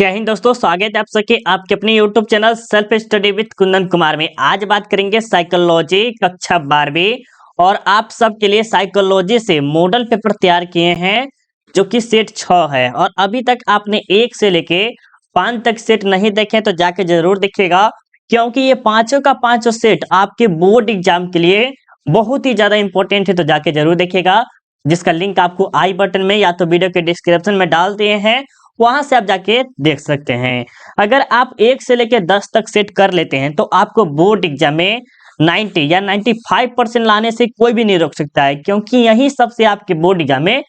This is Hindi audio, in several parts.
जय हिंद दोस्तों, स्वागत है आप सबके आपके अपने YouTube channel self study with Kundan Kumar में। आज बात करेंगे साइकोलॉजी कक्षा 12वीं और आप सबके लिए साइकोलॉजी से मॉडल पेपर तैयार किए हैं जो कि सेट 6 है। और अभी तक आपने 1 से लेके 5 तक सेट नहीं देखे तो जाके जरूर देखिएगा, क्योंकि ये पांचों का पांचों सेट आपके बोर्ड एग्जाम के लिए बहुत ही ज्यादा इंपॉर्टेंट है। तो जाके जरूर देखिएगा, जिसका लिंक आपको आई बटन में या तो वीडियो के डिस्क्रिप्शन में डाल दिए हैं, वहां से आप जाके देख सकते हैं। अगर आप 1 से लेकर 10 तक सेट कर लेते हैं तो आपको बोर्ड एग्जाम में 90 या 95% लाने से कोई भी नहीं रोक सकता है, क्योंकि यही सबसे आपके बोर्ड एग्जाम में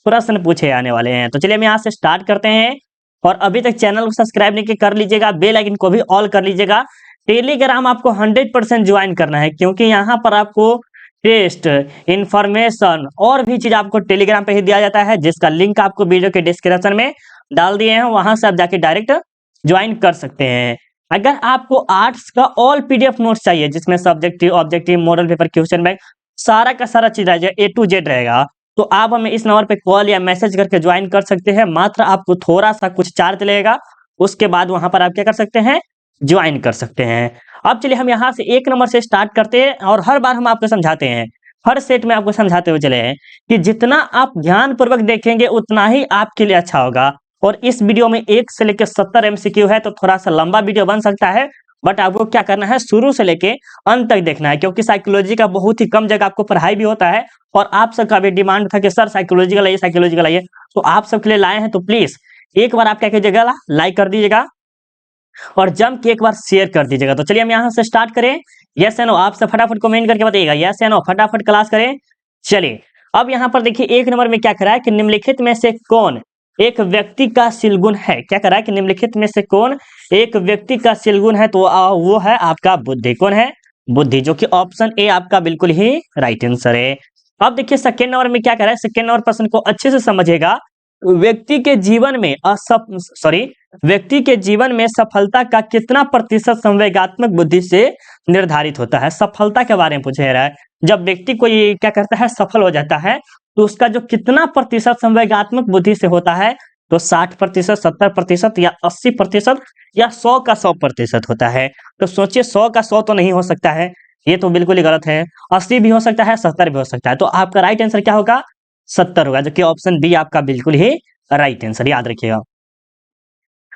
प्रश्न पूछे आने वाले हैं। तो चलिए हम यहाँ से स्टार्ट करते हैं। और अभी तक चैनल को सब्सक्राइब नहीं कर लीजिएगा, बेल आइकन को भी ऑल कर लीजिएगा। टेलीग्राम आपको 100% ज्वाइन करना है, क्योंकि यहाँ पर आपको टेस्ट इंफॉर्मेशन और भी चीज आपको टेलीग्राम पे ही दिया जाता है, जिसका लिंक आपको वीडियो के डिस्क्रिप्शन में डाल दिए हैं। वहां से आप जाके डायरेक्ट ज्वाइन कर सकते हैं। अगर आपको आर्ट्स का ऑल पीडीएफ नोट्स चाहिए, जिसमें subjective objective model paper question bank सारा का सारा चीज रहेगा, A to Z रहेगा, तो आप हमें इस नंबर पे कॉल या मैसेज करके ज्वाइन कर सकते हैं। मात्र आपको थोड़ा सा कुछ चार्ज लगेगा, उसके बाद वहां पर आप क्या कर सकते हैं, ज्वाइन कर सकते हैं। अब चलिए हम यहाँ से 1 नंबर से स्टार्ट करते हैं और हर बार हम आपको समझाते हैं, हर सेट में आपको समझाते हुए चले हैं कि जितना आप ध्यान पूर्वक देखेंगे उतना ही आपके लिए अच्छा होगा। और इस वीडियो में 1 से लेकर 70 MCQ है, तो थोड़ा सा लंबा वीडियो बन सकता है, बट आपको क्या करना है, शुरू से लेके अंत तक देखना है, क्योंकि साइकोलॉजी का बहुत ही कम जगह आपको पढ़ाई भी होता है। और आप सबका भी डिमांड था कि सर साइकोलॉजी का लाइए, साइकोलॉजी का लाइए, तो आप सबके लिए लाए हैं। तो प्लीज एक बार आप क्या कीजिएगा, लाइक कर दीजिएगा और जम के एक बार शेयर कर दीजिएगा। तो चलिए हम यहाँ से स्टार्ट करें। यस या नो आप सब फटाफट कमेंट करके बताइएगा, यस या नो, फटाफट क्लास करें। चलिए अब यहाँ पर देखिए 1 नंबर में क्या करा है कि निम्नलिखित में से कौन एक व्यक्ति का सिलगुण है। क्या करा है कि निम्नलिखित में से कौन एक व्यक्ति का सिलगुण है, तो वो है आपका बुद्धि। कौन है, बुद्धि, जो कि ऑप्शन ए आपका बिल्कुल ही राइट आंसर है। अब देखिए सेकेंड नंबर में क्या करा है, सेकेंड नंबर प्रश्न को अच्छे से समझिएगा। व्यक्ति के जीवन में व्यक्ति के जीवन में सफलता का कितना प्रतिशत संवेगात्मक बुद्धि से निर्धारित होता है। सफलता के बारे में पूछा रहा है। जब व्यक्ति कोई क्या करता है, सफल हो जाता है, तो उसका जो कितना प्रतिशत संवेगात्मक बुद्धि से होता है, तो 60%, 70% या 80% या 100 का 100% होता है। तो सोचिए 100 का 100 तो नहीं हो सकता है, ये तो बिल्कुल ही गलत है। 80 भी हो सकता है, 70 भी हो सकता है। तो आपका राइट आंसर क्या होगा, 70 होगा, जो कि ऑप्शन बी आपका बिल्कुल ही राइट आंसर, याद रखिएगा।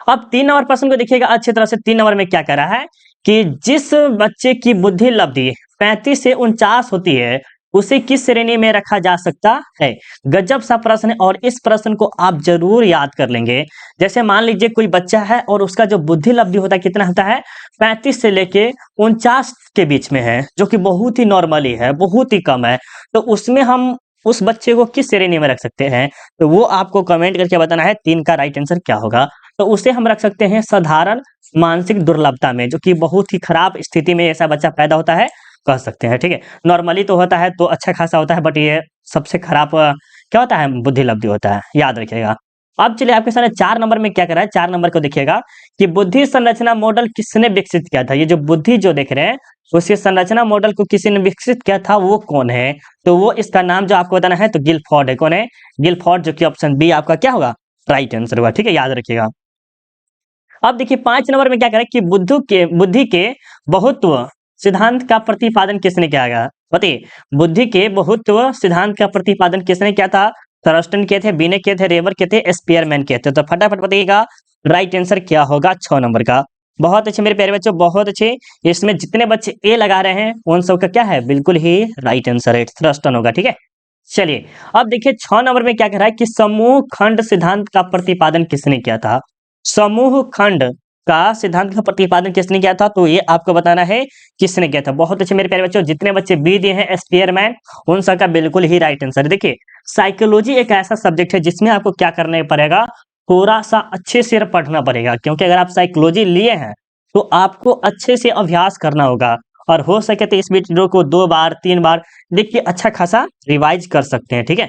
अब 3 नंबर प्रश्न को देखिएगा अच्छी तरह से। 3 नंबर में क्या कह रहा है कि जिस बच्चे की बुद्धि लब्धि 35 से 49 होती है, उसे किस श्रेणी में रखा जा सकता है। गजब सा प्रश्न है और इस प्रश्न को आप जरूर याद कर लेंगे। जैसे मान लीजिए कोई बच्चा है और उसका जो बुद्धि लब्धि होता है कितना होता है, 35 से लेके 49 के बीच में है, जो कि बहुत ही नॉर्मली है, बहुत ही कम है। तो उसमें हम उस बच्चे को किस श्रेणी में रख सकते हैं, तो वो आपको कमेंट करके बताना है। 3 का राइट आंसर क्या होगा, तो उसे हम रख सकते हैं साधारण मानसिक दुर्बलता में, जो कि बहुत ही खराब स्थिति में ऐसा बच्चा पैदा होता है, कह सकते हैं। ठीक है, नॉर्मली तो होता है तो अच्छा खासा होता है, बट ये सबसे खराब क्या होता है, बुद्धि लब्धि होता है, याद रखिएगा। अब चलिए आपके सामने 4 नंबर में क्या करा है। 4 नंबर को देखिएगा कि बुद्धि संरचना मॉडल किसने विकसित किया था। ये जो बुद्धि जो देख रहे हैं, उसी संरचना मॉडल को किसी ने विकसित किया था, वो कौन है, तो वो इसका नाम जो आपको बताना है, तो गिलफोर्ड है। कौन है, गिलफोर्ड, जो कि ऑप्शन बी आपका क्या होगा, राइट आंसर होगा। ठीक है, याद रखिएगा। अब देखिए 5 नंबर में क्या करें कि बुद्धि के बहुत्व सिद्धांत का प्रतिपादन किसने किया गया। बताइए, बुद्धि के बहुत्व सिद्धांत का प्रतिपादन किसने किया था। थर्स्टन किए थे, बिने किए थे, रेवर किए थे, स्पीयरमैन किए थे। तो फटाफट बताइएगा राइट आंसर क्या होगा 6 नंबर का। बहुत अच्छे मेरे प्यारे बच्चों, बहुत अच्छे। इसमें जितने बच्चे ए लगा रहे हैं उन सबका क्या है, बिल्कुल ही राइट आंसर है, थर्स्टन होगा। ठीक है, चलिए अब देखिए 6 नंबर में क्या कह रहा है कि समूह खंड सिद्धांत का प्रतिपादन किसने किया था। समूह खंड का सिद्धांत का प्रतिपादन किसने किया था, तो ये आपको बताना है किसने किया था। बहुत अच्छे मेरे प्यारे बच्चों, जितने बच्चे बी दिए हैं स्पीयरमैन, उन सबका बिल्कुल ही राइट आंसर। देखिए साइकोलॉजी एक ऐसा सब्जेक्ट है जिसमें आपको क्या करना पड़ेगा, थोड़ा सा अच्छे से पढ़ना पड़ेगा, क्योंकि अगर आप साइकोलॉजी लिए हैं तो आपको अच्छे से अभ्यास करना होगा। और हो सके तो इस वीडियो को 2 बार 3 बार देख के अच्छा खासा रिवाइज कर सकते हैं। ठीक है,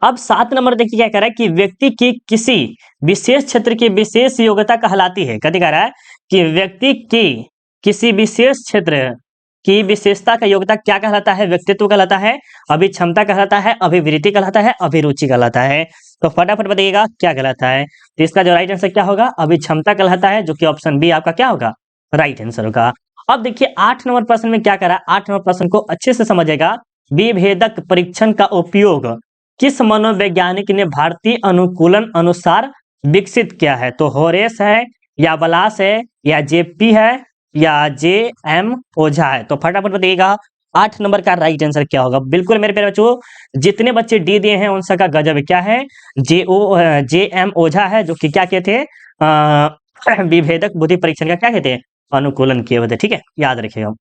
अब 7 नंबर देखिए क्या कह रहा है कि व्यक्ति की किसी विशेष क्षेत्र की विशेष योग्यता कहलाती है। कथी कह रहा है कि व्यक्ति की किसी विशेष क्षेत्र की विशेषता का योग्यता क्या कहलाता है? व्यक्तित्व कहलाता है, अभिक्षमता कहलाता है, अभिवृत्ति कहलाता है, अभिरुचि कहलाता है। तो फटाफट बताइएगा क्या कहलाता है? तो इसका जो राइट आंसर क्या होगा? अभिक्षमता कहलाता है, जो कि ऑप्शन बी आपका क्या होगा? राइट आंसर होगा। अब देखिए 8 नंबर प्रश्न में क्या करा, 8 नंबर प्रश्न को अच्छे से समझिएगा। विभेदक परीक्षण का उपयोग किस मनोवैज्ञानिक ने भारतीय अनुकूलन अनुसार विकसित किया है? तो होरेस है, या बलास है, या जेपी है, या जे एम ओझा है? तो फटाफट बताइएगा 8 नंबर का राइट आंसर क्या होगा? बिल्कुल मेरे प्यारे बच्चों, जितने बच्चे डी दिए हैं उन सबका गजब क्या है? जे एम ओझा है, जो कि क्या कहते हैं विभेदक बुद्धि परीक्षण का क्या कहते हैं? अनुकूलन किए हुए थे। ठीक है, याद रखिएगा।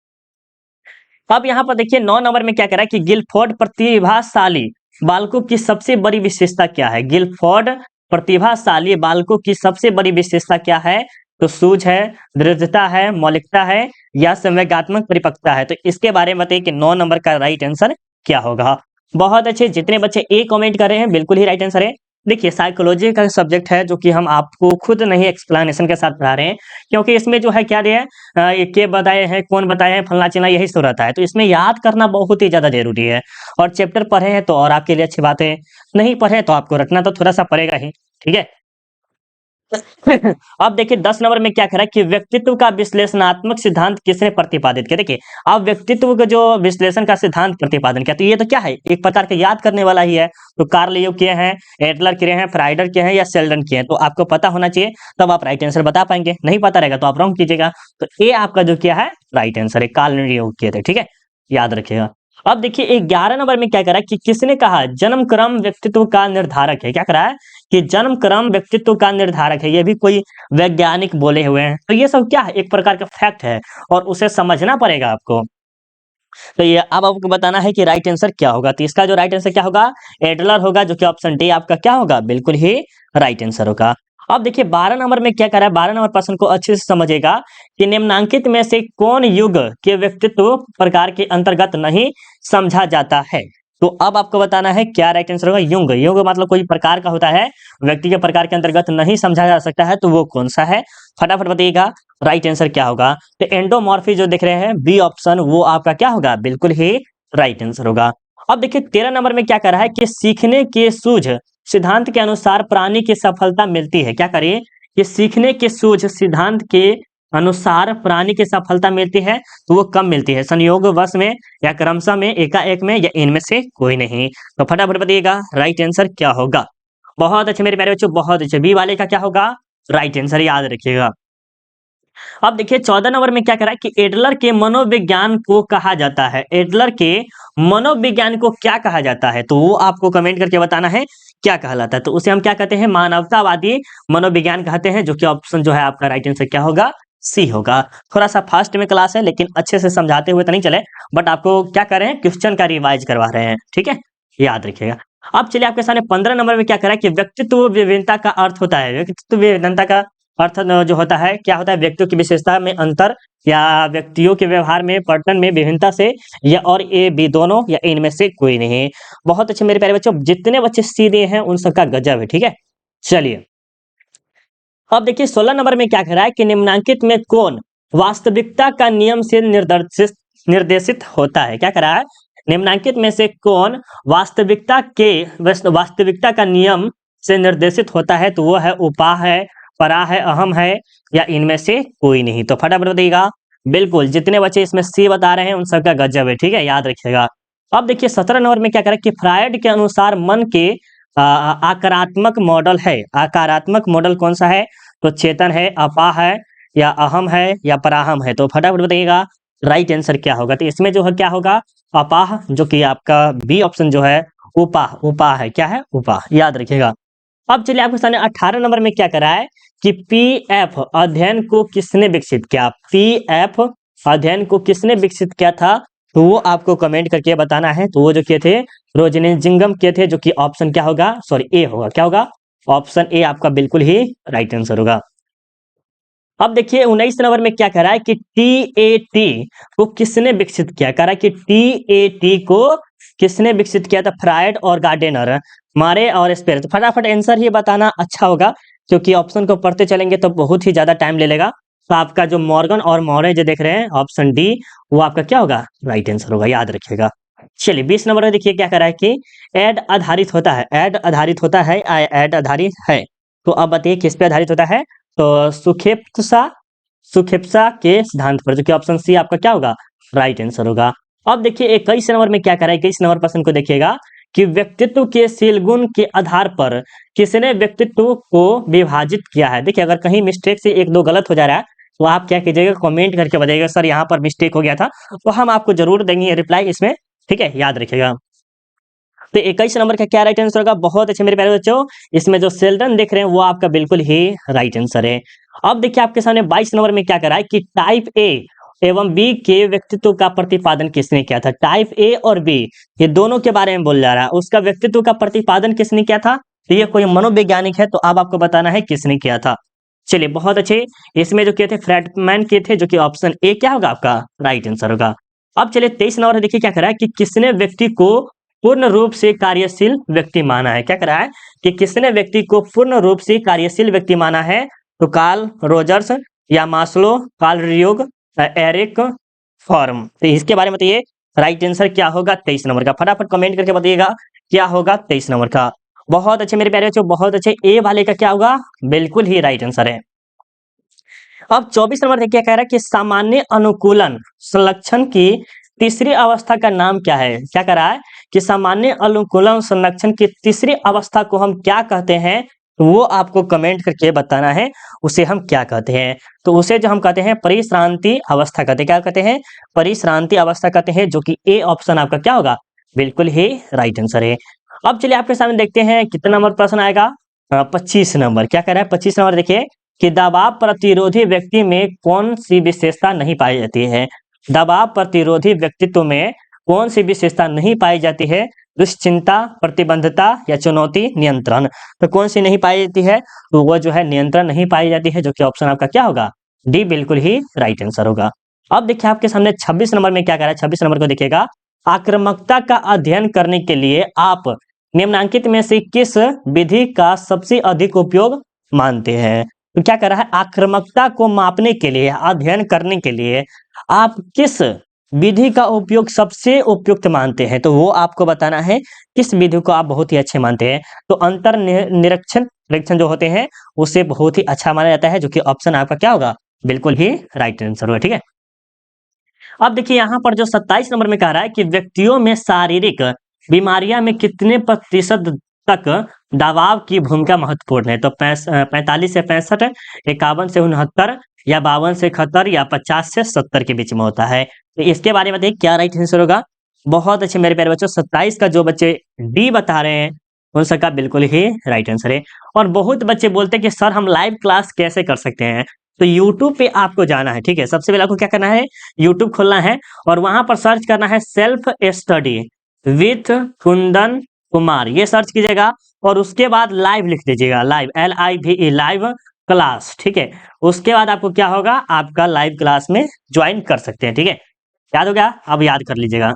अब यहाँ पर देखिए 9 नंबर में क्या कह रहा है कि गिलफोर्ड प्रतिभाशाली बालकों की सबसे बड़ी विशेषता क्या है? गिलफोर्ड प्रतिभाशाली बालकों की सबसे बड़ी विशेषता क्या है? तो सूझ है, दृढ़ता है, मौलिकता है, या संवेगात्मक परिपक्वता है? तो इसके बारे में बताइए कि 9 नंबर का राइट आंसर क्या होगा? बहुत अच्छे, जितने बच्चे ए कमेंट कर रहे हैं बिल्कुल ही राइट आंसर है। देखिए साइकोलॉजी का सब्जेक्ट है जो कि हम आपको खुद नहीं एक्सप्लेनेशन के साथ पढ़ा रहे हैं, क्योंकि इसमें जो है क्या दिया है ये के बताए हैं, कौन बताए हैं, फलना चिलना यही सब रहता है। तो इसमें याद करना बहुत ही ज्यादा जरूरी है, और चैप्टर पढ़े हैं तो और आपके लिए अच्छी बात है, नहीं पढ़े तो आपको रटना तो थोड़ा सा पड़ेगा ही। ठीक है। अब देखिए 10 नंबर में क्या कह रहा है कि व्यक्तित्व का विश्लेषणात्मक सिद्धांत किसने प्रतिपादित किया? देखिए अब व्यक्तित्व का जो विश्लेषण का सिद्धांत प्रतिपादन किया, तो ये तो क्या है? एक प्रकार के याद करने वाला ही है। तो कार्ल यूं किए हैं, एडलर किए हैं, फ्राइडर किए हैं, या शेल्डन किए हैं? तो आपको पता होना चाहिए, तब आप राइट आंसर बता पाएंगे। नहीं पता रहेगा तो आप रॉन्ग कीजिएगा। तो ये आपका जो क्या है राइट आंसर है, कार्ल यूं किए थे। ठीक है, याद रखिएगा। अब देखिए 11 नंबर में क्या कह रहा है कि किसने कहा जन्म क्रम व्यक्तित्व का निर्धारक है? क्या कह रहा है कि जन्म क्रम व्यक्तित्व का निर्धारक है? ये भी कोई वैज्ञानिक बोले हुए हैं। तो ये सब क्या है? एक प्रकार का फैक्ट है, और उसे समझना पड़ेगा आपको। तो ये अब आपको बताना है कि राइट आंसर क्या होगा। तो इसका जो राइट आंसर क्या होगा? एडलर होगा, जो कि ऑप्शन डी आपका क्या होगा? बिल्कुल ही राइट आंसर होगा। अब देखिए 12 नंबर में क्या कर रहा है, 12 नंबर प्रश्न को अच्छे से समझिएगा कि निम्नांकित में से कौन युग के व्यक्तित्व प्रकार के अंतर्गत नहीं समझा जाता है? तो अब आपको बताना है क्या राइट आंसर होगा। युग, युग मतलब कोई प्रकार का होता है, व्यक्ति के प्रकार के अंतर्गत नहीं समझा जा सकता है, तो वो कौन सा है? फटाफट बताइएगा राइट आंसर क्या होगा। तो एंडोमॉर्फी जो दिख रहे हैं बी ऑप्शन, वो आपका क्या होगा? बिल्कुल ही राइट आंसर होगा। अब देखिए 13 नंबर में क्या कर रहा है कि सीखने के सूझ सिद्धांत के अनुसार प्राणी की सफलता मिलती है। क्या करिए कि सीखने के सूझ सिद्धांत के अनुसार प्राणी की सफलता मिलती है, तो वो कब मिलती है? संयोग वश में, या क्रमशः में, एकाएक में, या इनमें से कोई नहीं? तो फटाफट बताइएगा राइट आंसर क्या होगा। बहुत अच्छे मेरे प्यारे बच्चों, बहुत अच्छे। बी वाले का क्या होगा? राइट आंसर, याद रखिएगा। अब देखिए 14 नंबर में क्या कह रहा है कि एडलर के मनोविज्ञान को कहा जाता है। एडलर के मनोविज्ञान को क्या कहा जाता है? तो वो आपको कमेंट करके बताना है क्या कहलाता है। तो उसे हम क्या कहते हैं? मानवतावादी मनोविज्ञान कहते हैं, जो कि ऑप्शन जो है आपका राइट आंसर क्या होगा? सी होगा। थोड़ा सा फास्ट में क्लास है, लेकिन अच्छे से समझाते हुए तो नहीं चले, बट आपको क्या कर रहे हैं? क्वेश्चन का रिवाइज करवा रहे हैं। ठीक है, याद रखिएगा। अब चलिए आपके सामने 15 नंबर में क्या कह रहा है कि व्यक्तित्व विभिन्नता का अर्थ होता है। व्यक्तित्व विभिन्नता का अर्थ जो होता है क्या होता है? व्यक्तियों की विशेषता में अंतर, या व्यक्तियों के व्यवहार में पर्टन में विभिन्नता से, या और ए बी दोनों, या इनमें से कोई नहीं? बहुत अच्छे मेरे प्यारे बच्चों, जितने बच्चे सीधे हैं उन सबका गजब है। ठीक है, चलिए अब देखिए 16 नंबर में क्या कह रहा है कि निम्नांकित में कौन वास्तविकता का नियम से निर्देशित होता है? क्या कह रहा है? निम्नांकित में से कौन वास्तविकता का नियम से निर्देशित होता है? तो वो है उपाह है, परा है, अहम है, या इनमें से कोई नहीं? तो फटाफट बताइएगा। बिल्कुल जितने बच्चे इसमें सी बता रहे हैं उन सबका गजब है। ठीक है, याद रखिएगा। अब देखिए 17 नंबर में क्या कह रहा है कि फ्रायड के अनुसार मन के आकारात्मक मॉडल है। आकारात्मक मॉडल कौन सा है? तो चेतन है, अपाह है, या अहम है, या पराहम है? तो फटाफट बताइएगा राइट आंसर क्या होगा। तो इसमें जो है क्या होगा? अपाह, जो कि आपका बी ऑप्शन जो है उपाह, उपाह है। क्या है? उपाह, याद रखिएगा। अब चलिए आपके सामने 18 नंबर में क्या करा है कि पीएफ अध्ययन को किसने विकसित किया? पीएफ अध्ययन को किसने विकसित किया था? तो वो आपको कमेंट करके बताना है। तो वो जो किए थे रोजनिंजिंगम किए थे, जो कि ऑप्शन क्या होगा? सॉरी, ए होगा। क्या होगा? ऑप्शन ए आपका बिल्कुल ही राइट आंसर होगा। अब देखिए 19 नंबर में क्या कह रहा है कि टीएटी को किसने विकसित किया? कह रहा है कि टीएटी को किसने विकसित किया था? फ्रायड और गार्डेनर, मारे और स्पेयर। तो फटाफट आंसर ही बताना अच्छा होगा, क्योंकि ऑप्शन को पढ़ते चलेंगे तो बहुत ही ज्यादा टाइम ले लेगा। तो आपका जो मॉर्गन और मॉरे जो देख रहे हैं ऑप्शन डी, वो आपका क्या होगा, राइट आंसर होगा, याद रखिएगा। चलिए 20 नंबर में देखिए क्या कह रहा है कि ऐड आधारित होता है, ऐड आधारित होता है, ऐड आधारित है। तो अब बताइए किस पे आधारित होता है, तो सुखेप्सा के सिद्धांत पर, जो कि ऑप्शन सी आपका क्या होगा, राइट आंसर होगा। अब देखिए 21 नंबर में क्या कह रहा है, 21 नंबर प्रश्न को देखिएगा कि व्यक्तित्व के शील गुण के आधार पर किसने व्यक्तित्व को विभाजित किया है। देखिए अगर कहीं मिस्टेक से एक दो गलत हो जा रहा है तो आप क्या कीजिएगा, कमेंट करके बताइएगा सर यहाँ पर मिस्टेक हो गया था, तो हम आपको जरूर देंगे रिप्लाई इसमें, ठीक है, याद रखिएगा। तो 21 नंबर का क्या राइट आंसर होगा, बहुत अच्छे मेरे प्यारे बच्चों, इसमें जो सेल्डन देख रहे हैं वो आपका बिल्कुल ही राइट आंसर है। अब देखिए आपके सामने 22 नंबर में क्या कह रहा है कि टाइप ए एवं बी के व्यक्तित्व का प्रतिपादन किसने किया था। टाइप ए और बी ये दोनों के बारे में बोल जा रहा है, उसका व्यक्तित्व का प्रतिपादन किसने किया था, तो ये कोई मनोवैज्ञानिक है, तो अब आपको बताना है किसने किया था। चलिए बहुत अच्छे, इसमें जो किए थे फ्रेडमैन किए थे, जो कि ऑप्शन ए क्या होगा आपका राइट आंसर होगा। अब चलिए 23 नंबर देखिए क्या कर रहा है कि किसने व्यक्ति को पूर्ण रूप से कार्यशील व्यक्ति माना है। क्या कर रहा है कि किसने व्यक्ति को पूर्ण रूप से कार्यशील व्यक्ति माना है, तो कार्ल रोजर्स या मास्लो, कार्ल योग, एरिक फॉर्म। तो इसके बारे में बताइए राइट आंसर क्या होगा 23 नंबर का, फटाफट कमेंट करके बताइएगा क्या होगा 23 नंबर का। बहुत अच्छे मेरे प्यारे बच्चों, बहुत अच्छे, ए वाले का क्या होगा, बिल्कुल ही राइट आंसर है। अब 24 नंबर देखिए कह रहा है कि सामान्य अनुकूलन संरक्षण की तीसरी अवस्था का नाम क्या है। क्या कह रहा है कि सामान्य अनुकूलन संरक्षण की तीसरी अवस्था को हम क्या कहते हैं, तो वो आपको कमेंट करके बताना है उसे हम क्या कहते हैं। तो उसे जो हम कहते हैं परिश्रांति अवस्था कहते हैं। क्या कहते हैं, परिश्रांति अवस्था कहते हैं, जो कि ए ऑप्शन आपका क्या होगा, बिल्कुल ही राइट आंसर है। अब चलिए आपके सामने देखते हैं कितना नंबर प्रश्न आएगा, 25 नंबर। क्या कह रहा है 25 नंबर देखिए कि दबाव प्रतिरोधी व्यक्ति में कौन सी विशेषता नहीं पाई जाती है। दबाव प्रतिरोधी व्यक्तित्व में कौन सी विशेषता नहीं पाई जाती है, दुश्चिंता, प्रतिबद्धता या चुनौती नियंत्रण। तो कौन सी नहीं पाई जाती है, तो वो जो है नियंत्रण नहीं पाई जाती है, जो कि ऑप्शन आपका क्या होगा, डी बिल्कुल ही राइट आंसर होगा। अब देखिए आपके सामने 26 नंबर में क्या कह रहा है, 26 नंबर को देखिएगा, आक्रामकता का अध्ययन करने के लिए आप निम्नलिखित में से किस विधि का सबसे अधिक उपयोग मानते हैं। तो क्या कर रहा है, आक्रामकता को मापने के लिए, अध्ययन करने के लिए आप किस विधि का उपयोग सबसे उपयुक्त मानते हैं, तो वो आपको बताना है किस विधि को आप बहुत ही अच्छे मानते हैं। तो अंतर निरीक्षण जो होते हैं उसे बहुत ही अच्छा माना जाता है, जो कि ऑप्शन आपका क्या होगा, बिल्कुल ही राइट आंसर होगा, ठीक है। अब देखिए यहाँ पर जो 27 नंबर में कह रहा है कि व्यक्तियों में शारीरिक बीमारियां में कितने प्रतिशत तक दबाव की भूमिका महत्वपूर्ण है। तो 45 से 65, 51 से 69 या 52 से 71 या 50 से 70 के बीच में होता है। तो इसके बारे में देखिए क्या राइट आंसर होगा। बहुत अच्छे मेरे प्यारे बच्चों, 27 का जो बच्चे डी बता रहे हैं उन सबका बिल्कुल ही राइट आंसर है। और बहुत बच्चे बोलते हैं कि सर हम लाइव क्लास कैसे कर सकते हैं, तो YouTube पे आपको जाना है, ठीक है। सबसे पहले आपको क्या करना है, YouTube खोलना है और वहां पर सर्च करना है self study with Kundan Kumar, ये सर्च कीजिएगा और उसके बाद लाइव लिख दीजिएगा, लाइव LIVE लाइव क्लास, ठीक है। उसके बाद आपको क्या होगा, आपका लाइव क्लास में ज्वाइन कर सकते हैं, ठीक है। याद हो गया, अब याद कर लीजिएगा।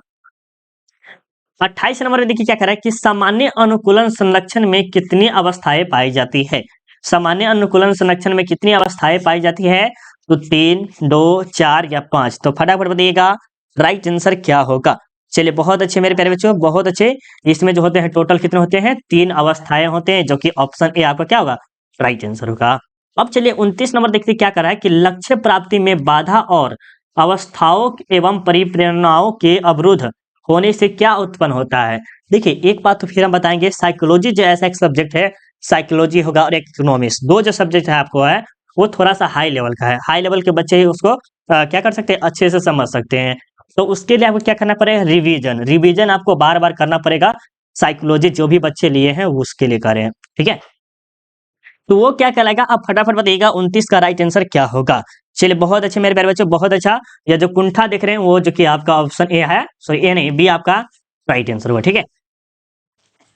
28 नंबर में देखिए क्या कह रहा है कि सामान्य अनुकूलन संरक्षण में कितनी अवस्थाएं पाई जाती है। सामान्य अनुकूलन संरक्षण में कितनी अवस्थाएं पाई जाती है, तो 3, 2, 4 या 5। तो फटाफट बताइएगा राइट आंसर क्या होगा। चलिए बहुत अच्छे मेरे प्यारे बच्चों, बहुत अच्छे। इसमें जो होते हैं टोटल कितने होते हैं, 3 अवस्थाएं होते हैं, जो कि ऑप्शन ए आपका क्या होगा, राइट आंसर होगा। अब चलिए 29 नंबर देखते क्या कर रहा है कि लक्ष्य प्राप्ति में बाधा और अवस्थाओं एवं परिप्रेरणाओं के अवरुद्ध होने से क्या उत्पन्न होता है। देखिए एक बात तो फिर हम बताएंगे, साइकोलॉजी जो ऐसा एक सब्जेक्ट है, साइकोलॉजी होगा और इकोनॉमिक्स, दो जो सब्जेक्ट है आपको है वो थोड़ा सा हाई लेवल का है, हाई लेवल के बच्चे ही उसको क्या कर सकते हैं, अच्छे से समझ सकते हैं। तो उसके लिए आपको क्या करना पड़ेगा, रिवीजन, रिवीजन आपको बार बार करना पड़ेगा। साइकोलॉजी जो भी बच्चे लिए हैं वो उसके लिए करें, ठीक है। तो वो क्या कहलाएगा, आप फटाफट बताइएगा 29 का राइट आंसर क्या होगा। चलिए बहुत अच्छे मेरे प्यारे बच्चों, बहुत अच्छा। या जो कुंठा देख रहे हैं वो जो कि आपका ऑप्शन ए है, सॉरी ए नहीं, बी आपका राइट आंसर हुआ, ठीक है।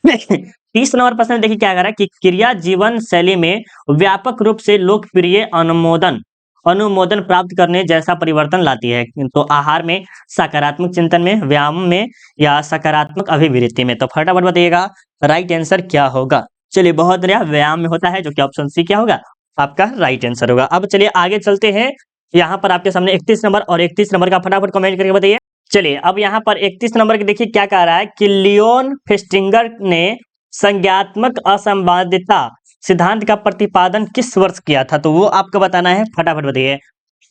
30 नंबर प्रश्न में देखिए क्या कह रहा है कि क्रिया जीवन शैली में व्यापक रूप से लोकप्रिय अनुमोदन प्राप्त करने जैसा परिवर्तन लाती है। तो आहार में, सकारात्मक चिंतन में, व्यायाम में या सकारात्मक अभिवृत्ति में। तो फटाफट बताइएगा राइट आंसर क्या होगा। चलिए बहुत बढ़िया, व्यायाम में होता है, जो कि ऑप्शन सी क्या होगा, आपका राइट आंसर होगा। अब चलिए आगे चलते हैं यहाँ पर आपके सामने 31 नंबर और 31 नंबर का फटाफट कमेंट करके बताइए। चलिए अब यहाँ पर 31 नंबर के देखिए क्या कह रहा है कि लियोन फेस्टिंगर ने संज्ञात्मक असंवादिता सिद्धांत का प्रतिपादन किस वर्ष किया था, तो वो आपको बताना है, फटाफट बताइए।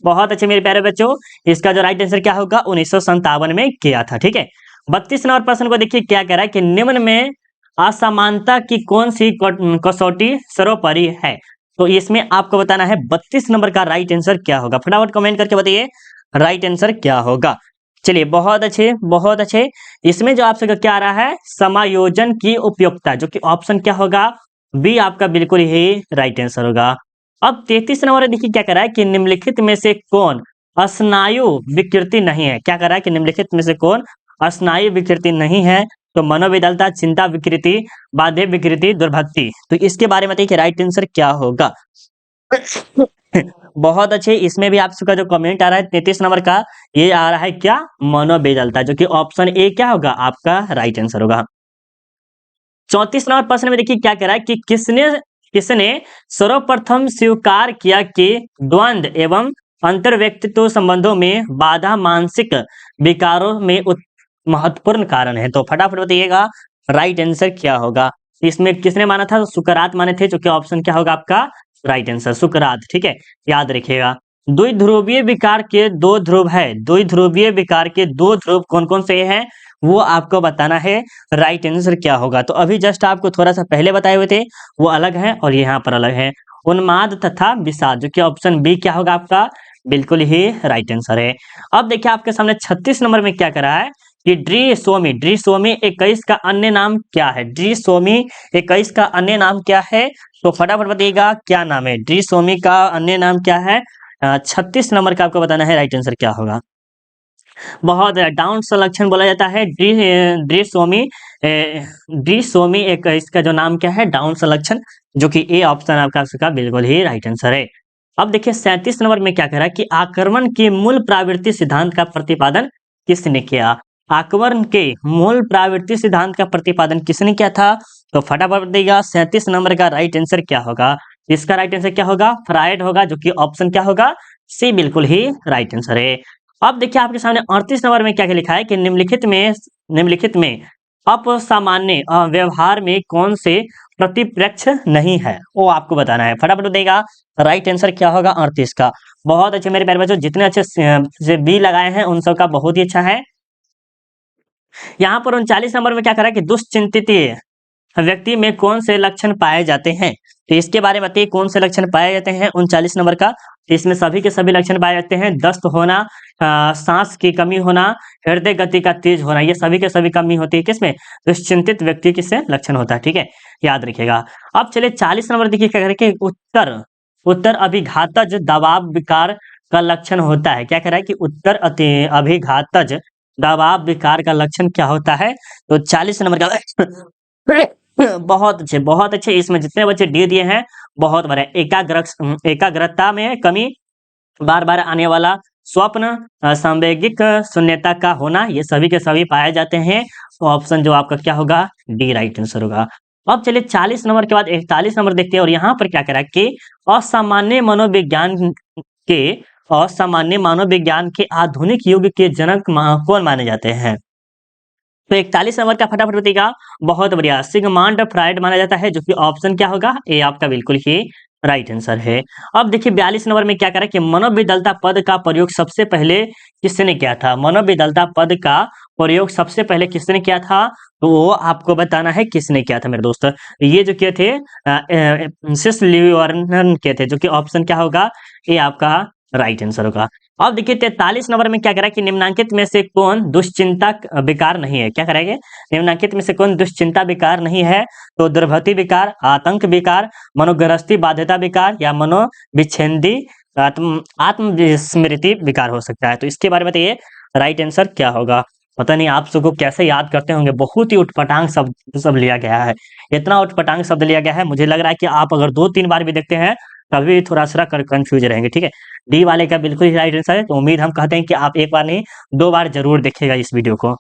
बहुत अच्छे मेरे प्यारे बच्चों, इसका जो राइट आंसर क्या होगा, 1957 में किया था। ठीक है, 32 नंबर प्रश्न को देखिए क्या कह रहा है कि निम्न में असमानता की कौन सी कसौटी सर्वोपरि है, तो इसमें आपको बताना है 32 नंबर का राइट आंसर क्या होगा। फटाफट कमेंट करके बताइए राइट आंसर क्या होगा। चलिए बहुत अच्छे बहुत अच्छे। इसमें जो आपसे क्या आ रहा है, समायोजन की उपयुक्तता, जो कि ऑप्शन क्या होगा, बी आपका बिल्कुल ही राइट आंसर होगा। अब 33 नंबर देखिए क्या कह रहा है कि निम्नलिखित में से कौन स्नायु विकृति नहीं है। क्या कह रहा है कि निम्नलिखित में से कौन स्नायु विकृति नहीं है, तो मनोविदलता, चिंता विकृति, बाध्य विकृति, दुर्भक्ति, तो इसके बारे में बताइए राइट आंसर क्या होगा। बहुत अच्छे, इसमें भी आपका जो कमेंट आ रहा है 33 नंबर का, ये आ रहा है क्या, मनोविदलता, जो कि ऑप्शन ए क्या होगा आपका राइट आंसर होगा। 34 नंबर प्रश्न में देखिए क्या कह रहा है कि किसने किसने सर्वप्रथम स्वीकार किया कि द्वंद्व एवं अंतर्व्यक्तित्व संबंधों में बाधा मानसिक विकारों में महत्वपूर्ण कारण है, तो फटाफट बताइएगा राइट आंसर क्या होगा। इसमें किसने माना था, तो सुकरात माने थे, जो कि ऑप्शन क्या होगा आपका राइट आंसर, सुकरात। ठीक है, याद रखिएगा। द्विध्रुवीय विकार के दो ध्रुव है, द्विध्रुवीय विकार के दो ध्रुव कौन कौन से हैं, वो आपको बताना है राइट आंसर क्या होगा। तो अभी जस्ट आपको थोड़ा सा पहले बताए हुए थे, वो अलग है और यहाँ पर अलग है, उन्माद तथा विषाद, जो कि ऑप्शन बी क्या होगा आपका बिल्कुल ही राइट आंसर है। अब देखिए आपके सामने 36 नंबर में क्या करा है कि ड्रीसोमी, ड्रीसोमी 21 का अन्य नाम क्या है, ड्रीसोमी 21 का अन्य नाम क्या है, तो फटाफट बताइएगा क्या नाम है, ड्रीसोमी का अन्य नाम क्या है। 36 नंबर का आपको बताना है राइट आंसर क्या होगा। बहुत डाउन संलक्षण बोला जाता है ड्रीसोमी, ड्रीसोमी एक इसका जो नाम क्या है, डाउन संलक्षण, जो कि ए ऑप्शन आपका इसका बिल्कुल ही राइट आंसर है। अब देखिए 37 नंबर में क्या कह रहा है कि आक्रमण के मूल प्रवृत्ति सिद्धांत का प्रतिपादन किसने किया, आक्रमण के मूल प्रवृत्ति सिद्धांत का प्रतिपादन किसने किया था, तो फटाफट बताइएगा 37 नंबर का राइट आंसर क्या होगा। इसका राइट आंसर क्या होगा, फ्रायड होगा, जो कि ऑप्शन क्या होगा सी बिल्कुल ही राइट आंसर है। अब देखिए आपके सामने 38 नंबर में क्या क्या लिखा है कि निम्नलिखित में असामान्य व्यवहार में कौन से प्रतिप्रेक्ष नहीं है, वो आपको बताना है, फटाफट बताइएगा राइट आंसर क्या होगा 38 का। बहुत अच्छे मेरे प्यारे बच्चों, जितने अच्छे से बी लगाए हैं उन सबका बहुत ही अच्छा है। यहाँ पर 39 नंबर में क्या करा कि दुश्चिंतित व्यक्ति में कौन से लक्षण पाए जाते हैं, तो इसके बारे में बताइए कौन से लक्षण पाए जाते हैं 39 नंबर का। तो इसमें सभी के सभी लक्षण पाए जाते हैं, दस्त होना, सांस की कमी होना, हृदय गति का तेज होना, ये सभी के सभी कमी होती है किसमें, दुश्चिंतित व्यक्ति किससे लक्षण होता है। ठीक है, याद रखिएगा। अब चलिए 40 नंबर देखिए क्या करें कि उत्तर उत्तर अभिघातज दबाव विकार का लक्षण होता है। क्या कह रहा है कि उत्तर अभिघातज दबाव विकार का लक्षण क्या होता है, तो 40 नंबर का बहुत अच्छे बहुत अच्छे, इसमें जितने बच्चे डी दिए हैं बहुत बड़े। एकाग्रता में कमी, बार बार आने वाला स्वप्न, सांवेगिक शून्यता का होना, ये सभी के सभी पाए जाते हैं, तो ऑप्शन जो आपका क्या होगा डी राइट आंसर होगा। अब चलिए 40 नंबर के बाद 41 नंबर देखते हैं, और यहाँ पर क्या कह रहा है कि असामान्य मनोविज्ञान के असामान्य मनोविज्ञान के आधुनिक युग के जनक कौन माने जाते हैं, तो 41 नंबर का फटाफट बताइएगा। बहुत बढ़िया, सिगमांड फ्रायड माना जाता है, जो कि ऑप्शन क्या होगा ए आपका बिल्कुल ही राइट आंसर है। अब देखिए 42 नंबर में क्या करा कि मनोविदलता पद का प्रयोग सबसे पहले किसने किया था, मनोविदलता पद का प्रयोग सबसे पहले किसने किया था, तो वो आपको बताना है किसने किया था मेरे दोस्त। ये जो किए थे सिस्लिवर्नन किए थे, जो कि ऑप्शन क्या होगा ये आपका राइट आंसर होगा। अब देखिए 43 नंबर में क्या कह रहा है कि निम्नांकित में से कौन दुश्चिंता विकार नहीं है, क्या करेंगे निम्नांकित में से कौन दुश्चिंता विकार नहीं है, तो दुर्भति विकार, आतंक विकार, मनोग्रस्ती बाध्यता विकार, या मनोविच्छेदी आत्मस्मृति विकार हो सकता है, तो इसके बारे में बताइए राइट आंसर क्या होगा। पता नहीं आप सबको कैसे याद करते होंगे, बहुत ही उटपटांग सब लिया गया है, इतना उटपटांग शब्द लिया गया है, मुझे लग रहा है कि आप अगर 2-3 बार भी देखते हैं तभी थोड़ा सा कंफ्यूज रहेंगे। ठीक है, डी वाले का बिल्कुल ही राइट आंसर है, तो उम्मीद हम कहते हैं कि आप एक बार नहीं 2 बार जरूर देखिएगा इस वीडियो को।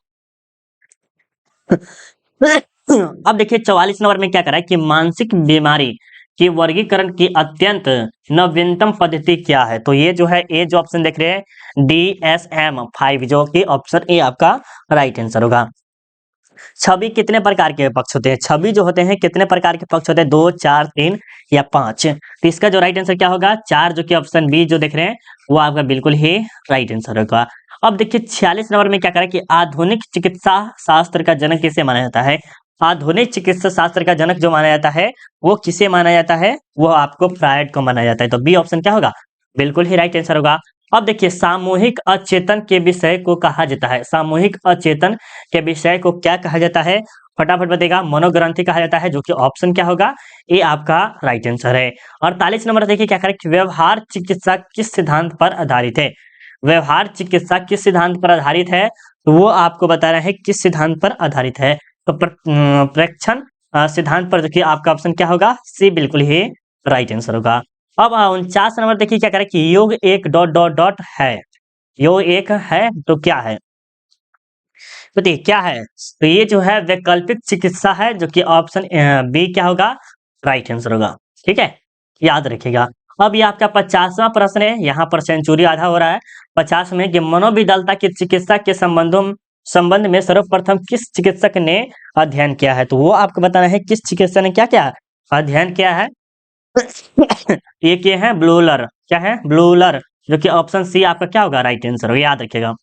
अब देखिए 44 नंबर में क्या करा है कि मानसिक बीमारी कि वर्गीकरण की अत्यंत नवीनतम पद्धति क्या है? तो ये जो है ए जो ऑप्शन देख रहे हैं DSM-5 जो कि ऑप्शन ए आपका राइट आंसर होगा। छवि कितने प्रकार के पक्ष होते हैं? छवि जो होते हैं कितने प्रकार के पक्ष होते हैं? 2, 4, 3 या 5? तो इसका जो राइट आंसर क्या होगा? 4 जो कि ऑप्शन बी जो देख रहे हैं वो आपका बिल्कुल ही राइट आंसर होगा। अब देखिए 46 नंबर में क्या करें कि आधुनिक चिकित्सा शास्त्र का जनक किसे माना जाता है? आधुनिक चिकित्सा शास्त्र का जनक जो माना जाता है वो किसे माना जाता है? वो आपको फ्रायड को माना जाता है। तो बी ऑप्शन क्या होगा? बिल्कुल ही राइट आंसर होगा। अब देखिए सामूहिक अचेतन के विषय को कहा जाता है। सामूहिक अचेतन के विषय को क्या कहा जाता है? फटाफट बताइएगा। मनोग्रंथि कहा जाता है जो कि ऑप्शन क्या होगा? ए आपका राइट आंसर है। 48 नंबर देखिए क्या करें कि व्यवहार चिकित्सा किस सिद्धांत पर आधारित है? व्यवहार चिकित्सा किस सिद्धांत पर आधारित है? तो वो आपको बताना है किस सिद्धांत पर आधारित है। तो प्रेक्षण सिद्धांत पर देखिए आपका ऑप्शन क्या होगा? सी बिल्कुल ही राइट आंसर होगा। अब 49 नंबर देखिए क्या करें कि योग एक डॉट डॉट डॉट है। योग एक है तो क्या है? बताइए क्या है? तो ये जो है वैकल्पिक चिकित्सा है जो कि ऑप्शन बी क्या होगा? राइट आंसर होगा। ठीक है, याद रखिएगा। अब ये आपका 50वां प्रश्न है। यहाँ पर सेंचुरी आधा हो रहा है। 50 में कि मनोविदलता की चिकित्सा के संबंध में सर्वप्रथम किस चिकित्सक ने अध्ययन किया है? तो वो आपको बताना है किस चिकित्सक ने क्या क्या अध्ययन किया है। ये क्या है? ब्लूलर। क्या है? ब्लूलर जो कि ऑप्शन सी आपका क्या होगा? राइट आंसर होगा। याद रखिएगा।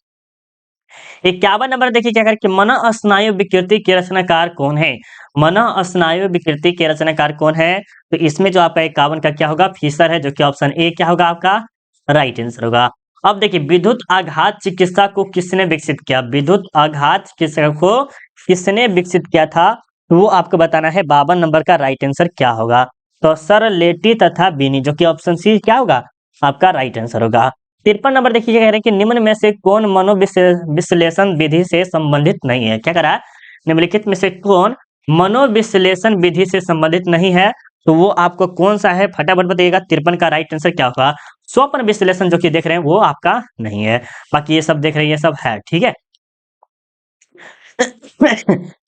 51 नंबर देखिए क्या करें कि मनःस्नायु विकृति के रचनाकार कौन है? मनःस्नायु विकृति के रचनाकार कौन है? तो इसमें जो आपका 51 का क्या होगा? फीसर है जो कि ऑप्शन ए क्या होगा आपका? राइट आंसर होगा। अब देखिए विद्युत आघात चिकित्सा को किसने विकसित किया? विद्युत आघात चिकित्सा को किसने विकसित किया था? तो वो आपको बताना है। 52 नंबर का राइट आंसर क्या होगा? तो सर लेटी तथा बीनी जो कि ऑप्शन सी क्या होगा? आपका राइट आंसर होगा। 53 नंबर देखिए कह रहे हैं कि निम्न में से कौन मनोविश्लेषण विधि से संबंधित नहीं है? क्या कह रहा है? निम्नलिखित में से कौन मनोविश्लेषण विधि से संबंधित नहीं है? तो वो आपको कौन सा है? फटाफट बताइएगा। 53 का राइट आंसर क्या होगा? स्वप्न विश्लेषण जो कि देख रहे हैं वो आपका नहीं है। बाकी ये सब देख रहे हैं ये सब है। ठीक है।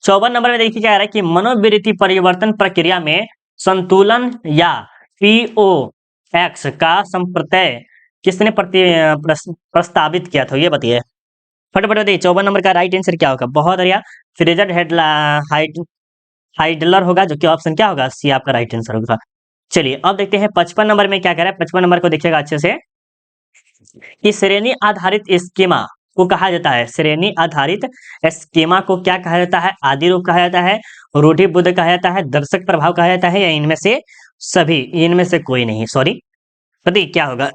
54 नंबर में देखिए क्या कह रहा है कि मनोवृत्ति परिवर्तन प्रक्रिया में संतुलन या POX का संप्रत्यय किसने प्रस्तावित किया था? ये बताइए फटाफट बताइए। 54 नंबर का राइट आंसर क्या होगा? बहुत बढ़िया। फ्रेजर हाइडलर होगा जो कि ऑप्शन क्या होगा? सी आपका राइट आंसर होगा। चलिए अब देखते हैं 55 नंबर में क्या कह रहा है। 55 नंबर को देखिएगा अच्छे से कि श्रेणी आधारित स्कीमा को कहा जाता है। श्रेणी आधारित स्कीमा को क्या कहा जाता है? आदि रूप कहा जाता है, रूढ़िबद्ध कहा जाता है, दर्शक प्रभाव कहा जाता है, या इनमें से सभी? इनमें से कोई नहीं। सॉरी पति क्या होगा?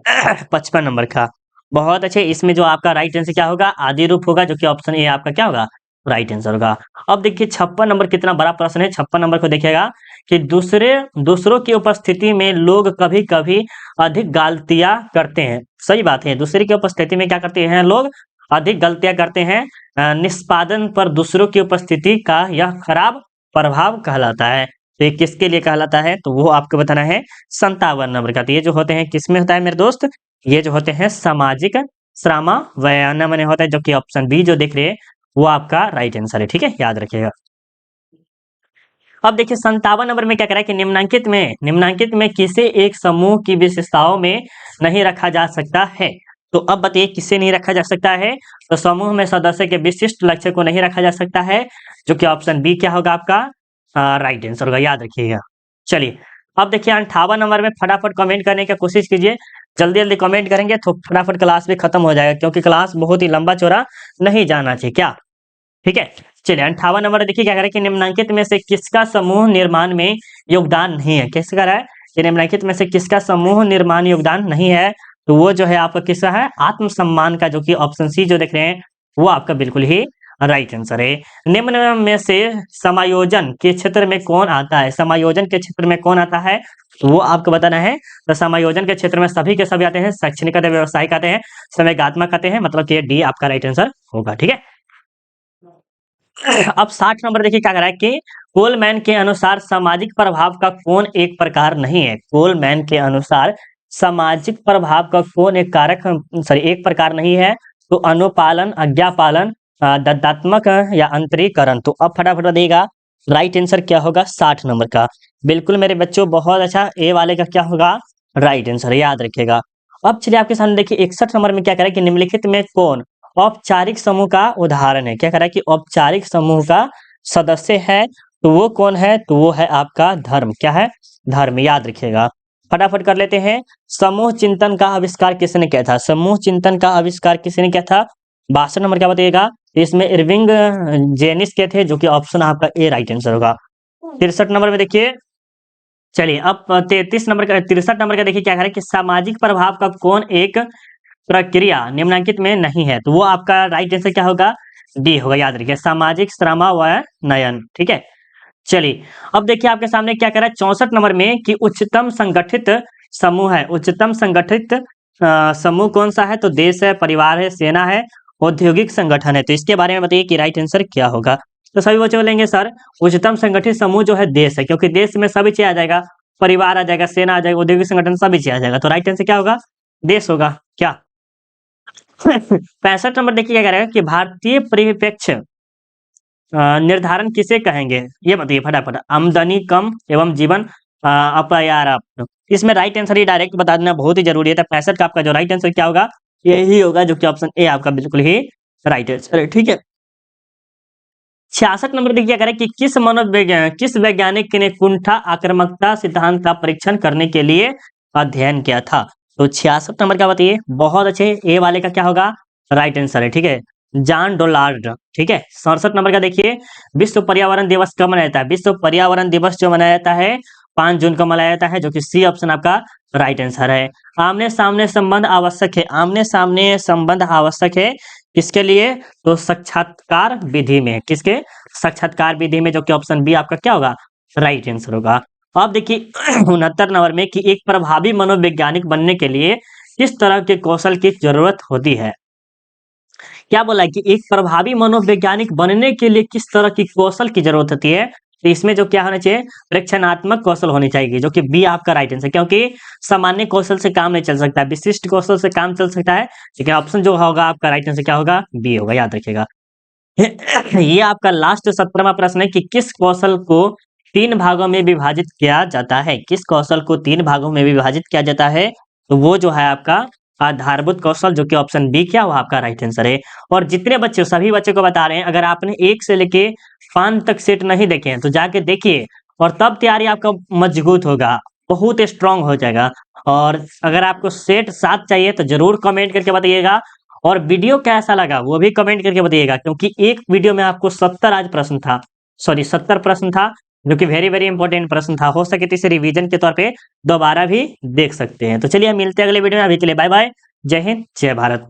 55 नंबर का। बहुत अच्छे। इसमें जो आपका राइट आंसर क्या होगा? आदि रूप होगा जो कि ऑप्शन ए आपका क्या होगा? राइट आंसर होगा। अब देखिए 56 नंबर कितना बड़ा प्रश्न है। 56 नंबर को देखिएगा कि दूसरों की उपस्थिति में लोग कभी कभी अधिक गलतियां करते हैं। सही बात है। दूसरे की उपस्थिति में क्या करते हैं लोग? अधिक गलतियां करते हैं। निष्पादन पर दूसरों की उपस्थिति का यह खराब प्रभाव कहलाता है। तो ये किसके लिए कहलाता है? तो वो आपको बताना है। 57 नंबर का। तो ये जो होते हैं किसमें होता है मेरे दोस्त? ये जो होते हैं सामाजिक श्रम व्यायाम में होता है जो कि ऑप्शन बी जो देख रहे हैं वो आपका राइट आंसर है। ठीक है, याद रखिएगा। अब देखिए 57 नंबर में क्या कह रहा है कि निम्नांकित में किसे एक समूह की विशेषताओं में नहीं रखा जा सकता है? तो अब बताइए किसे नहीं रखा जा सकता है? तो समूह में सदस्य के विशिष्ट लक्ष्य को नहीं रखा जा सकता है जो कि ऑप्शन बी क्या होगा आपका? राइट आंसर होगा। याद रखिएगा। चलिए अब देखिए 58 नंबर में फटाफट कमेंट करने की कोशिश कीजिए। जल्दी जल्दी कमेंट करेंगे तो फटाफट क्लास भी खत्म हो जाएगा क्योंकि क्लास बहुत ही लंबा चौड़ा नहीं जाना चाहिए। क्या? ठीक है। चलिए 58 नंबर देखिए क्या कह रहा है कि निम्नलिखित में से किसका समूह निर्माण में योगदान नहीं है? कैसे कह रहा है कि निम्नलिखित में से किसका समूह निर्माण योगदान नहीं है? तो वो जो है आपका किसका है? आत्मसम्मान का जो कि ऑप्शन सी जो देख रहे हैं वो आपका बिल्कुल ही राइट आंसर है। निम्न में से समायोजन के क्षेत्र में कौन आता है? समायोजन के क्षेत्र में कौन आता है? तो वो आपको बताना है। तो समायोजन के क्षेत्र में सभी के सभी आते हैं। शैक्षणिक आते हैं, व्यवसायिक आते हैं, संवेगात्मक आते हैं। मतलब कि डी आपका राइट आंसर होगा। ठीक है। अब 60 नंबर देखिए क्या कह रहा है कि कोलमैन के अनुसार सामाजिक प्रभाव का कौन एक प्रकार नहीं है? कोलमैन के अनुसार सामाजिक प्रभाव का कौन एक प्रकार नहीं है? तो अनुपालन, आज्ञापालन, दत्तात्मक या अंतरीकरण। तो अब फटाफट देगा राइट आंसर क्या होगा 60 नंबर का। बिल्कुल मेरे बच्चों, बहुत अच्छा। ए वाले का क्या होगा राइट आंसर, याद रखिएगा। अब चलिए आपके सामने देखिए 61 नंबर में क्या कह रहा है कि निम्नलिखित में कौन औपचारिक समूह का उदाहरण है। क्या कह रहा है कि औपचारिक समूह का सदस्य है, तो वो कौन है, तो वो है आपका धर्म। क्या है, धर्म, याद रखिएगा। फटाफट कर लेते हैं। समूह चिंतन का आविष्कार किसने किया था? समूह चिंतन का आविष्कार किसने किया था? 62 नंबर क्या बताइएगा? इसमें इरविंग जेनिस के थे, जो कि ऑप्शन आपका ए राइट आंसर होगा। 63 नंबर में देखिए, चलिए अब 33 नंबर का 63 नंबर का देखिए क्या कह रहा है कि सामाजिक प्रभाव का कौन एक प्रक्रिया निम्नलिखित में नहीं है, तो वो आपका राइट आंसर क्या होगा? डी होगा, याद रखिए, सामाजिक श्रमावनयन। ठीक है। चलिए अब देखिए आपके सामने क्या कह रहा है 64 नंबर में कि उच्चतम संगठित समूह है। उच्चतम संगठित समूह कौन सा है? तो देश है, परिवार है, सेना है, औद्योगिक संगठन है। तो इसके बारे में बताइए कि राइट आंसर क्या होगा। तो सभी बच्चे बोलेंगे सर उच्चतम संगठित समूह जो है देश है, क्योंकि देश में सभी चीज आ जाएगा, परिवार आ जाएगा, सेना आ जाएगा, औद्योगिक संगठन सभी चीज आ जाएगा। तो राइट आंसर क्या होगा? देश होगा क्या? 65 नंबर देखिए क्या कह रहा है कि भारतीय परिप्रेक्ष्य निर्धारण किसे कहेंगे, ये बताइए फटाफट। आमदनी कम एवं जीवन अपर्याप्त। इसमें राइट आंसर ही डायरेक्ट बता देना बहुत ही जरूरी है। तो 65 का आपका जो राइट आंसर क्या होगा? यही होगा, जो कि ऑप्शन ए आपका बिल्कुल ही राइट आंसर है। ठीक है। 66 नंबर देखिए क्या कह रहा है कि किस वैज्ञानिक ने कुंठा आक्रामकता सिद्धांत का परीक्षण करने के लिए अध्ययन किया था? तो 66 नंबर का बताइए। बहुत अच्छे, ए वाले का क्या होगा? राइट आंसर है। ठीक है, जॉन डोनाल्ड। ठीक है। 67 नंबर का देखिए, विश्व पर्यावरण दिवस कब मनाया जाता है? विश्व पर्यावरण दिवस जो मनाया जाता है 5 जून को मनाया जाता है, जो कि सी ऑप्शन आपका राइट आंसर है। आमने सामने संबंध आवश्यक है। आमने सामने संबंध आवश्यक है किसके लिए? तो साक्षात्कार विधि में। किसके? साक्षात्कार विधि में, जो कि ऑप्शन बी आपका क्या होगा? राइट आंसर होगा। अब देखिए 69 नंबर में कि एक प्रभावी मनोवैज्ञानिक बनने के लिए किस तरह के कौशल की जरूरत होती है? क्या बोला है कि एक प्रभावी मनोवैज्ञानिक बनने के लिए किस तरह की कौशल की जरूरत होती है? तो इसमें जो क्या होना चाहिए? रचनात्मक कौशल होनी चाहिए, जो कि बी आपका राइट आंसर। क्योंकि सामान्य कौशल से काम नहीं चल सकता, विशिष्ट कौशल से काम चल सकता है। लेकिन ऑप्शन जो होगा आपका राइट आंसर क्या होगा? बी होगा, याद रखिएगा। ये आपका लास्ट 17वां प्रश्न है कि किस कौशल को 3 भागों में विभाजित किया जाता है? किस कौशल को 3 भागों में विभाजित किया जाता है? तो वो जो है आपका आधारभूत कौशल, जो कि ऑप्शन बी क्या हुआ आपका राइट आंसर है। और जितने बच्चे, सभी बच्चों को बता रहे हैं, अगर आपने 1 से लेके 5 तक सेट नहीं देखे हैं तो जाके देखिए, और तब तैयारी आपका मजबूत होगा, बहुत स्ट्रांग हो जाएगा। और अगर आपको सेट 7 चाहिए तो जरूर कमेंट करके बताइएगा। और वीडियो कैसा लगा वो भी कमेंट करके बताइएगा, क्योंकि एक वीडियो में आपको 70 आज प्रश्न था, सॉरी 70 प्रश्न था, जो कि वेरी वेरी इंपॉर्टेंट प्रश्न था। हो सके तो इसे रिवीजन के तौर पे दोबारा भी देख सकते हैं। तो चलिए हम मिलते हैं अगले वीडियो में। अभी के लिए बाय बाय। जय हिंद, जय भारत।